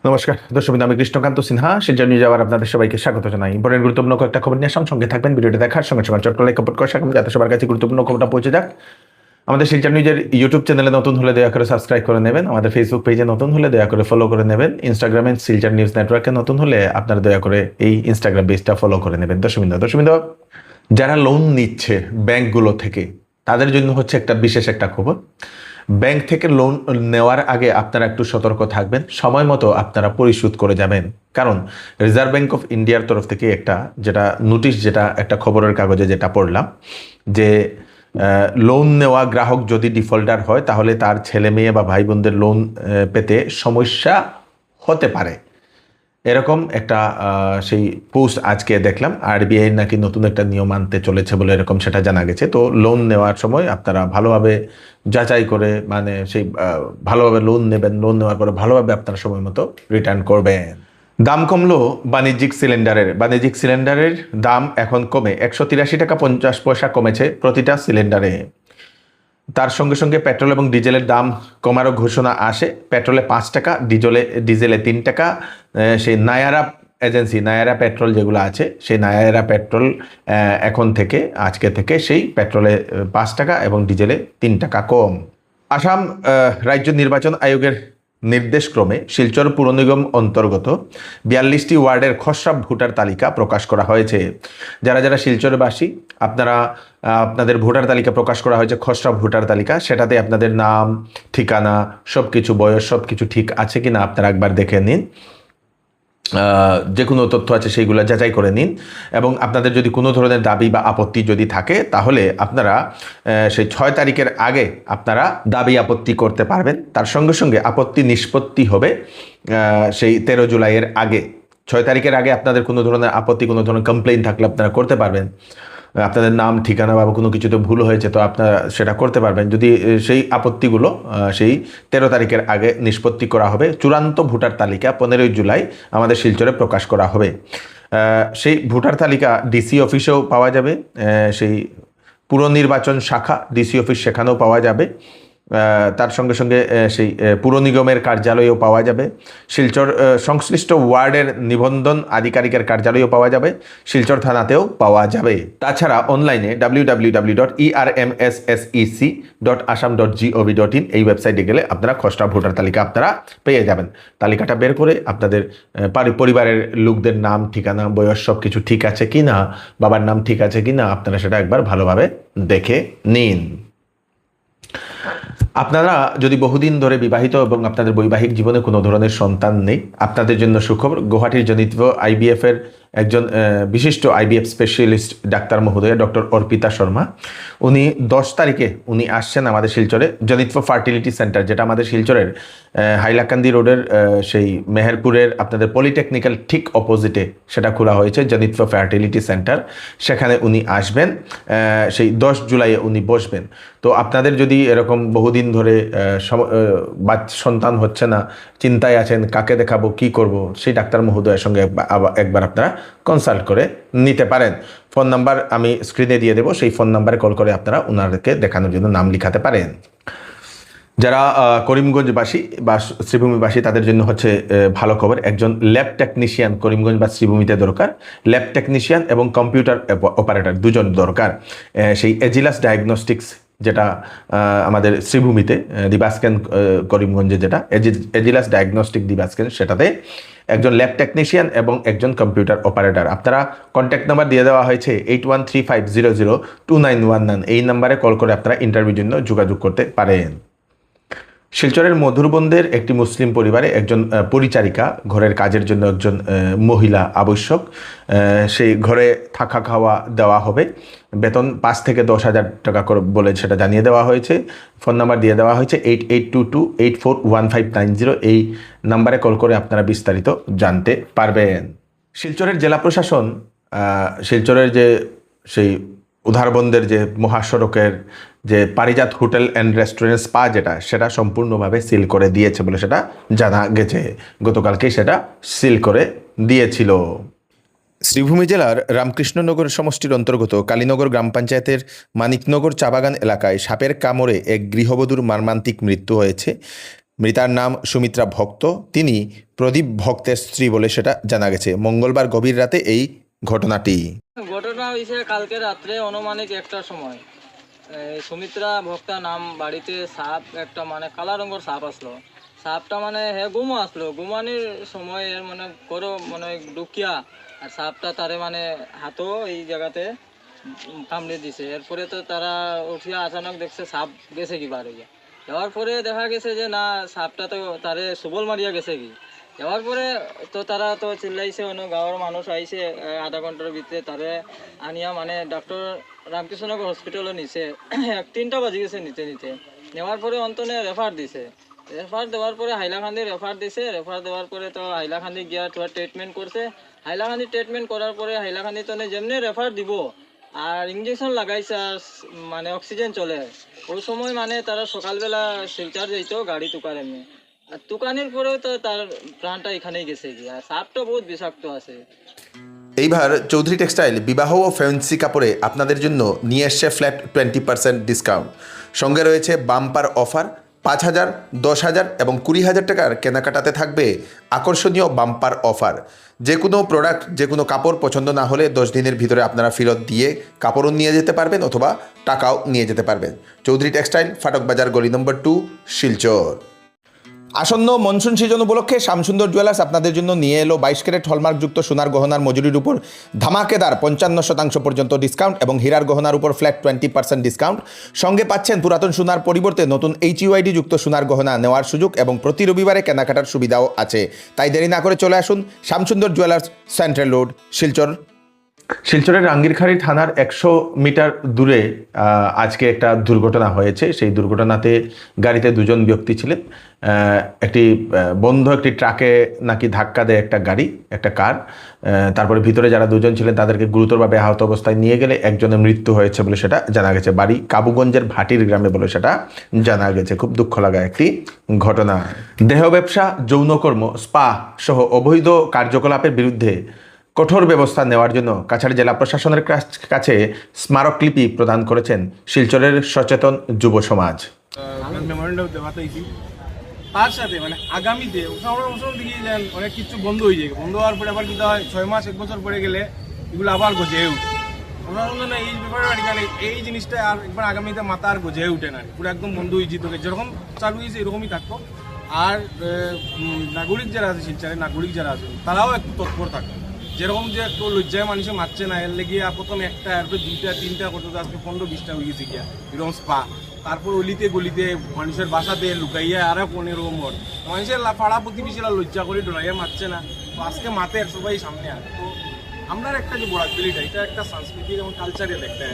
নমস্কার দর্শক, আমি কৃষ্ণকান্ত সিনহা। শিলচর নিউজে আবার আপনাদের সবাইকে স্বাগত জানাই। ইম্পর্টেন্ট গুরুত্বপূর্ণ কয়েকটা খবর নিয়ে সঙ্গে থাকবেন। ভিডিওটি দেখার সঙ্গে সঙ্গে চট করে কপোর্ট করে রাখুন যাতে সবার কাছে গুরুত্বপূর্ণ খবরটা পৌঁছে যাক। আমাদের শিলচর নিউজের ইউটিউব চ্যানেলে নতুন হলে দয়া করে সাবস্ক্রাইব করে নেবেন। আমাদের ফেসবুক পেজে নতুন হলে দয়া করে ফলো করে নেবেন। ইনস্টাগ্রামে শিলচর নিউজ নেটওয়ার্কে নতুন হলে আপনারা দয়া করে এই ইনস্টাগ্রাম পেজটা ফলো করে নেবেন। দর্শকবৃন্দ, যারা লোন নিচ্ছে ব্যাংকগুলো থেকে, তাদের জন্য হচ্ছে একটা বিশেষ একটা খবর। ব্যাংক থেকে লোন নেওয়ার আগে আপনারা একটু সতর্ক থাকবেন, সময় মতো আপনারা পরিশোধ করে যাবেন। কারণ রিজার্ভ ব্যাংক অফ ইন্ডিয়ার তরফ থেকে যেটা নোটিশ, যেটা একটা খবরের কাগজে যেটা পড়লাম, যে লোন নেওয়া গ্রাহক যদি ডিফল্টার হয় তাহলে তার ছেলে মেয়ে বা ভাই বোনদের লোন পেতে সমস্যা হতে পারে। এরকম একটা সেই পোস্ট আজকে দেখলাম। আরবিআই নাকি নতুন একটা নিয়ম আনতে চলেছে বলে এরকম সেটা জানা গেছে। তো লোন নেওয়ার সময় আপনারা ভালোভাবে যাচাই করে, মানে সেই ভালোভাবে লোন নেবেন। লোন নেওয়ার পরে ভালোভাবে আপনারা সময় মতো রিটার্ন করবেন। দাম কমলো বাণিজ্যিক সিলিন্ডারের দাম এখন কমে 183 টাকা 50 পয়সা কমেছে প্রতিটা সিলিন্ডারে। তার সঙ্গে সঙ্গে পেট্রোল এবং ডিজেলের দাম কমারও ঘোষণা আসে। পেট্রোলে 5 টাকা, ডিজেলে 3 টাকা। সেই নায়ারা এজেন্সি, নায়ারা পেট্রোল যেগুলো আছে, সেই নায়ারা পেট্রোল আজকে থেকে সেই পেট্রোলে 5 টাকা এবং ডিজেলে 3 টাকা কম। আসাম রাজ্য নির্বাচন আয়োগের নির্দেশক্রমে শিলচর পুর নিগম অন্তর্গত 42টি ওয়ার্ডের খসড়া ভোটার তালিকা প্রকাশ করা হয়েছে। যারা যারা শিলচরবাসী, আপনাদের ভোটার তালিকা প্রকাশ করা হয়েছে, খসড়া ভোটার তালিকা। সেটাতে আপনাদের নাম, ঠিকানা, সব কিছু, বয়স, সব কিছু ঠিক আছে কিনা আপনারা একবার দেখে নিন। যে কোনো তথ্য আছে সেইগুলো যাচাই করে নিন। এবং আপনাদের যদি কোনো ধরনের দাবি বা আপত্তি যদি থাকে, তাহলে আপনারা সেই 6 তারিখের আগে আপনারা দাবি আপত্তি করতে পারবেন। তার সঙ্গে সঙ্গে আপত্তি নিষ্পত্তি হবে সেই 13 জুলাইয়ের আগে। 6 তারিখের আগে আপনাদের কোনো ধরনের আপত্তি, কোনো ধরনের কমপ্লেইন থাকলে আপনারা করতে পারবেন। আপনাদের নাম, ঠিকানা বা কোনো কিছুতে ভুল হয়েছে, তো আপনারা সেটা করতে পারবেন। যদি সেই আপত্তিগুলো সেই 13 তারিখের আগে নিষ্পত্তি করা হবে। চূড়ান্ত ভোটার তালিকা 15 জুলাই আমাদের শিলচরে প্রকাশ করা হবে। সেই ভোটার তালিকা ডিসি অফিসেও পাওয়া যাবে, সেই পুর নির্বাচন শাখা ডিসি অফিস সেখানেও পাওয়া যাবে। তার সঙ্গে সঙ্গে সেই পুর নিগমের কার্যালয়েও পাওয়া যাবে। শিলচর সংশ্লিষ্ট ওয়ার্ডের নিবন্ধন আধিকারিকের কার্যালয়েও পাওয়া যাবে। শিলচর থানাতেও পাওয়া যাবে। তাছাড়া অনলাইনে www.ermssec.assam.gov.in এই ওয়েবসাইটে গেলে আপনারা খসড়া ভোটার তালিকা আপনারা পেয়ে যাবেন। তালিকাটা বের করে আপনাদের পরিবারের লোকদের নাম, ঠিকানা, বয়স সব কিছু ঠিক আছে কি না, বাবার নাম ঠিক আছে কি না, আপনারা সেটা একবার ভালোভাবে দেখে নিন। আপনারা যদি বহুদিন ধরে বিবাহিত এবং আপনাদের বৈবাহিক জীবনে কোনো ধরনের সন্তান নেই, আপনাদের জন্য সুখবর। গুয়াহাটির জনিতভ আইবিএফ এর একজন বিশিষ্ট আইবিএফ স্পেশালিস্ট ডাক্তার মহোদয় ডক্টর অর্পিতা শর্মা, উনি 10 তারিখে উনি আসছেন আমাদের শিলচরে। জনিতভ ফার্টিলিটি সেন্টার, যেটা আমাদের শিলচরের হাইলাকান্দি রোডের সেই মেহেরপুরের আপনাদের পলিটেকনিক্যাল ঠিক অপোজিটে সেটা খোলা হয়েছে, জনিতভ ফার্টিলিটি সেন্টার। সেখানে উনি আসবেন, সেই 10 জুলাই উনি বসবেন। তো আপনাদের যদি এরকম বহুদিন ধরে সন্তান হচ্ছে না, চিন্তায় আছেন কাকে দেখাবো, কি করব, সেই ডাক্তার মহোদয়ের সঙ্গে একবার আপনারা কনসাল্ট করে নিতে পারেন। ফোন নাম্বার আমি স্ক্রিনে দিয়ে দেবো, সেই ফোন নাম্বারে কল করে আপনারা ওনাদেরকে দেখানোর জন্য নাম লিখাতে পারেন। যারা করিমগঞ্জবাসী বা শ্রীভূমিবাসী, তাদের জন্য হচ্ছে ভালো খবর। একজন ল্যাব টেকনিশিয়ান করিমগঞ্জ বা শ্রীভূমিতে দরকার। ল্যাব টেকনিশিয়ান এবং কম্পিউটার অপারেটর দুজন দরকার। সেই এজিলাস ডায়াগনস্টিক্স, যেটা আমাদের শ্রীভূমিতে, দিবাস্কেন করিমগঞ্জে যেটা এজিলাস ডায়াগনস্টিক দিবাস্কেন, সেটাতে একজন ল্যাব টেকনিশিয়ান এবং একজন কম্পিউটার অপারেটর। আপনারা কন্ট্যাক্ট নাম্বার দিয়ে দেওয়া হয়েছে 8135002919। এই নাম্বারে কল করে আপনারা ইন্টারভিউর জন্য যোগাযোগ করতে পারেন। শিলচরের মধুরবন্দের একটি মুসলিম পরিবারে একজন পরিচারিকা, ঘরের কাজের জন্য একজন মহিলা আবশ্যক। সেই ঘরে থাকা খাওয়া দেওয়া হবে। বেতন 5 থেকে 10,000 টাকা করে বলে সেটা জানিয়ে দেওয়া হয়েছে। ফোন নাম্বার দিয়ে দেওয়া হয়েছে 8822841590। এই নাম্বারে কল করে আপনারা বিস্তারিত জানতে পারবেন। শিলচরের জেলা প্রশাসন শিলচরের যে সেই উধারবন্দের যে মহাসড়কের যে পারিজাত হোটেল অ্যান্ড রেস্টুরেন্ট স্পা, সেটা সম্পূর্ণভাবে সিল করে দিয়েছে বলে সেটা জানা গেছে। গতকালকেই সেটা সিল করে দিয়েছিল। শ্রীভূমি জেলার রামকৃষ্ণনগর সমষ্টির অন্তর্গত কালীনগর গ্রাম পঞ্চায়েতের মানিকনগর চা বাগান এলাকায় সাপের কামড়ে এক গৃহবধূর মর্মান্তিক মৃত্যু হয়েছে। মৃতার নাম সুমিত্রা ভক্ত, তিনি প্রদীপ ভক্তের স্ত্রী বলে সেটা জানা গেছে। মঙ্গলবার গভীর রাতে এই ঘটনাটি। ঘটনা হয়েছে কালকে রাত্রে অনুমানিক একটার সময়। সুমিত্রা ভক্তা নাম বাড়িতে সাপ একটা মানে কালা রঙের সাপ আসলো। সাপটা মানে ঘুমো আসলো, ঘুমানির সময় এর মানে করো মানে ঢুকিয়া আর সাপটা তারে মানে হাতও এই জায়গাতে কামড়ে দিছে। এরপরে তো তারা উঠিয়া আচানক দেখছে সাপ গেছে কি বার হইয়া। যাওয়ার পরে দেখা গেছে যে না, সাপটা তো তারে সুবল মারিয়া গেছে কি। যাওয়ার পরে তো তারা তো চিল্লাইছে, অন্য গাঁৱৰ মানুষ আইছে, আধা ঘন্টার ভিতরে তারে আনিয়া মানে ডক্টর রামকৃষ্ণনগর হসপিটালে নিছে। 3টা বাজি গেছে নিতে নিতে। নেওয়ার পরে অন্তনে রেফার দিছে। রেফার দেওয়ার পরে হাইলাকান্দি রেফার দিছে। রেফার দেওয়ার পরে তো হাইলাকান্দি গিয়া তোরা ট্রিটমেন্ট করছে। হাইলাকান্দি ট্রিটমেন্ট করার পরে হাইলাকান্দি তো যেমনি রেফার দিব আর ইঞ্জেকশন লাগাইছে আর মানে অক্সিজেন চলে। ওই সময় মানে তারা সকালবেলা শিলচার যাইতো গাড়ি তুকার এমনি। আর তুকানির পরেও তো তার প্রাণটা এখানেই গেছে গিয়া। সাপটা বহুত বিষাক্ত আছে। এইবার চৌধুরী টেক্সটাইল বিবাহ ও ফ্যান্সি কাপড়ে আপনাদের জন্য নিয়ে এসছে ফ্ল্যাট 20% ডিসকাউন্ট। সঙ্গে রয়েছে বাম্পার অফার। 5,000, 10,000 এবং 20,000 টাকার কেনাকাটাতে থাকবে আকর্ষণীয় বাম্পার অফার। যে কোনো প্রোডাক্ট, যে কোনো কাপড় পছন্দ না হলে 10 দিনের ভিতরে আপনারা ফেরত দিয়ে কাপড়ও নিয়ে যেতে পারবেন অথবা টাকাও নিয়ে যেতে পারবেন। চৌধুরী টেক্সটাইল, ফাটক বাজার, গলি নম্বর 2, শিলচর। আসন্ন মনসুন সিজন উপলক্ষে শ্যামসুন্দর জুয়েলার্স আপনাদের জন্য নিয়ে এলো 22 ক্যারেট হলমার্কযুক্ত সোনার গহনার মজুরির উপর ধামাকেদার 55% পর্যন্ত ডিসকাউন্ট এবং হীরার গহনার উপর ফ্ল্যাট 20% ডিসকাউন্ট। সঙ্গে পাচ্ছেন পুরাতন সোনার পরিবর্তে নতুন HUID যুক্ত সোনার গহনা নেওয়ার সুযোগ এবং প্রতি রবিবারে কেনাকাটার সুবিধাও আছে। তাই দেরি না করে চলে আসুন Shyamsundar jewellers, central road, Silchar. শিলচরের রাঙ্গিরখাড়ি থানার 100 মিটার দূরে আজকে একটা দুর্ঘটনা হয়েছে। সেই দুর্ঘটনাতে গাড়িতে 2 জন ব্যক্তি ছিলেন। একটি বন্ধ একটি ট্রাকে নাকি ধাক্কা দেয় একটা গাড়ি, একটা কার। তারপরে ভিতরে যারা 2 জন ছিলেন তাদেরকে গুরুতরভাবে আহত অবস্থায় নিয়ে গেলে একজনের মৃত্যু হয়েছে বলে সেটা জানা গেছে। বাড়ি কাবুগঞ্জের ভাটির গ্রামে বলে সেটা জানা গেছে। খুব দুঃখ লাগা একটি ঘটনা। দেহ ব্যবসা, যৌনকর্ম, স্পা সহ অবৈধ কার্যকলাপের বিরুদ্ধে কঠোর ব্যবস্থা নেওয়ার জন্য কাছাড় জেলা প্রশাসনের কাছে স্মারকলিপি প্রদান করেছেন শিলচরের সচেতন যুব সমাজ। মেমোরেন্ডাম দেওয়াতে তার সাথে মানে আগামীতে ওসব দিকে যান অনেক কিছু বন্ধ হয়ে যায়। বন্ধ হওয়ার পরে আবার কিন্তু হয় 6 মাস 1 বছর পরে গেলে এগুলো আবার গজে উঠে। প্রশাসন এই ব্যাপারে মানে এই জিনিসটা আর একবার আগামীতে মাথা আর গজে উঠে না, পুরো একদম বন্ধ হয়ে যেত। যেরকম চালু হয়েছে এরকমই থাকতো। আর নাগরিক যারা আছে শিলচরের নাগরিক যারা আছে তারাও একটু তৎপর থাকতো। যেরকম যে একটু লজ্জায় মানুষে মারছে না, এর লেগে প্রথম 1টা, এরপর 2টা 3টা করতে আজকে 15-20টা হয়ে গেছে গিয়া এরকম স্পা। তারপর অলিতে গলিতে মানুষের বাসাতে লুকাইয়া আরো 15 মর মানুষের পাড়া প্রতিবেশীরা লজ্জা করে ডরাইয়া মারছে না। তো আজকে মাতে সবাই সামনে আসে। তো আমরা একটা যে বরাকবেলিটা এটা একটা সাংস্কৃতিক এবং কালচারের একটা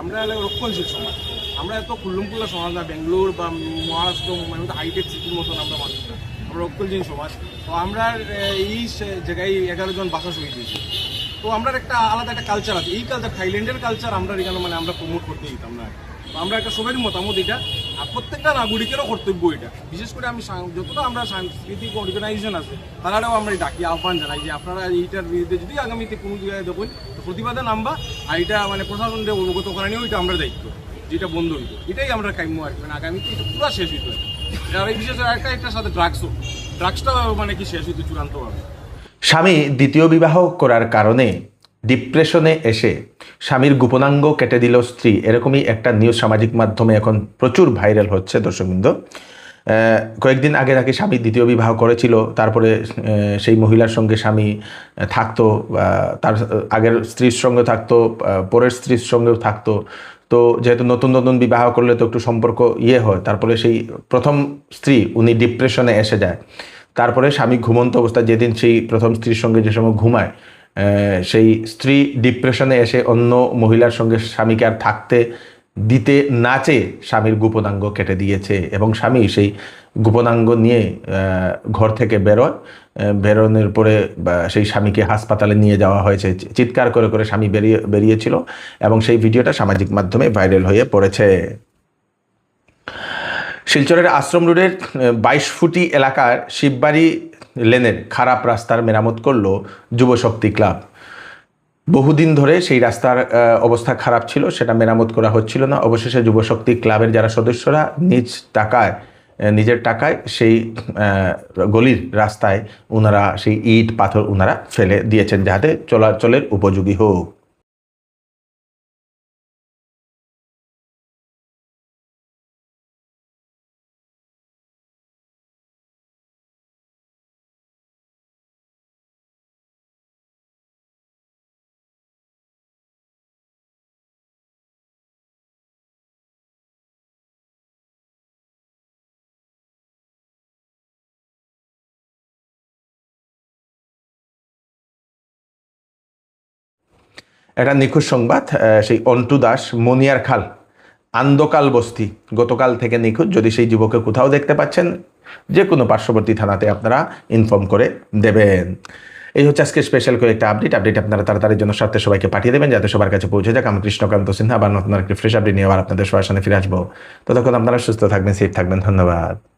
আমরা রক্ষণশীল সমাজ। আমরা এত খুল্লুমখুল্লা সমাজ না, বেঙ্গলোর বা মহারাষ্ট্র মানে হাইটেক সিটির মতন আমরা মানুষ না, আমরা রক্ষণশীল সমাজ। তো আমরা এই জায়গায় 11 জন বাসা শুয়ে দিয়েছি। তো আমরা একটা আলাদা একটা কালচার আছে। এই কালচার থাইল্যান্ডের কালচার আমরা এখানে মানে আমরা প্রমোট করতে দিতাম না। তো আমরা একটা সবারই মতামত এটা, আর প্রত্যেকটা নাগরিকেরও কর্তব্য এটা। বিশেষ করে আমি যতটা আমরা সাংস্কৃতিক অর্গানাইজেশন আছে তারাও আমরা ডাকি, আহ্বান জানাই যে আপনারা এইটার বিরুদ্ধে যদি আগামীতে কোনো জায়গায় দেখুন তো প্রতিবাদে নামবা। আর এটা মানে প্রশাসনকে অবগত করা নিয়েও এটা আমরা দায়িত্ব, যেটা বন্ধ হইতো এটাই আমরা কাম্য আর মানে আগামীতে এটা পুরো শেষ হইতো। আর এই বিশেষ একটার সাথে ড্রাগসটা মানে কি শেষ হইতো চূড়ান্তভাবে। স্বামী দ্বিতীয় বিবাহ করার কারণে ডিপ্রেশনে এসে স্বামীর গোপনাঙ্গ কেটে দিল স্ত্রী, এরকমই একটা নিউজ সামাজিক মাধ্যমে এখন প্রচুর ভাইরাল হচ্ছে দর্শকবৃন্দ। কয়েকদিন আগে নাকি স্বামী দ্বিতীয় বিবাহ করেছিল, তারপরে সেই মহিলার সঙ্গে স্বামী থাকতো, তার আগের স্ত্রীর সঙ্গে থাকতো, পরের স্ত্রীর সঙ্গেও থাকতো। তো যেহেতু নতুন নতুন বিবাহ করলে তো একটু সম্পর্ক হয়, তারপরে সেই প্রথম স্ত্রী উনি ডিপ্রেশনে এসে যায়। তারপরে স্বামী ঘুমন্ত অবস্থায় যেদিন সেই প্রথম স্ত্রীর সঙ্গে যে সময় ঘুমায়, সেই স্ত্রী ডিপ্রেশনে এসে অন্য মহিলার সঙ্গে স্বামীকে আর থাকতে দিতে না চেয়ে স্বামীর গোপনাঙ্গ কেটে দিয়েছে এবং স্বামী সেই গোপনাঙ্গ নিয়ে ঘর থেকে বেরোনোর পরে সেই স্বামীকে হাসপাতালে নিয়ে যাওয়া হয়েছে। চিৎকার করে করে স্বামী বেরিয়েছিল এবং সেই ভিডিওটা সামাজিক মাধ্যমে ভাইরাল হয়ে পড়েছে। শিলচরের আশ্রম রোডের 22 ফুটি এলাকার শিববাড়ি লেনের খারাপ রাস্তার মেরামত করল যুবশক্তি ক্লাব। বহুদিন ধরে সেই রাস্তার অবস্থা খারাপ ছিল, সেটা মেরামত করা হচ্ছিল না। অবশেষে যুবশক্তি ক্লাবের যারা সদস্যরা নিজ টাকায় নিজের টাকায় সেই গলির রাস্তায় ওনারা সেই ইট পাথর ওনারা ফেলে দিয়েছেন যাতে চলাচলের উপযোগী হোক। একটা নিখোঁজ সংবাদ, সেই অন্টু দাস, মনিয়ার খাল, আন্দকাল বস্তি, গতকাল থেকে নিখোঁজ। যদি সেই যুবককে কোথাও দেখতে পাচ্ছেন, যে কোনো পার্শ্ববর্তী থানাতে আপনারা ইনফর্ম করে দেবেন। এই হচ্ছে আজকে স্পেশাল করে একটা আপডেট আপনারা তাড়াতাড়ির জন্য সাথে সবাইকে পাঠিয়ে দেবেন যাতে সবার কাছে পৌঁছে যাক। আমি কৃষ্ণকান্ত সিনহা আবার নতুন একটি ফ্রেশ আপডেট নিয়ে আবার আপনাদের সবার সামনে ফিরে আসবো। ততক্ষণ আপনারা সুস্থ থাকবেন, সেফ থাকবেন। ধন্যবাদ।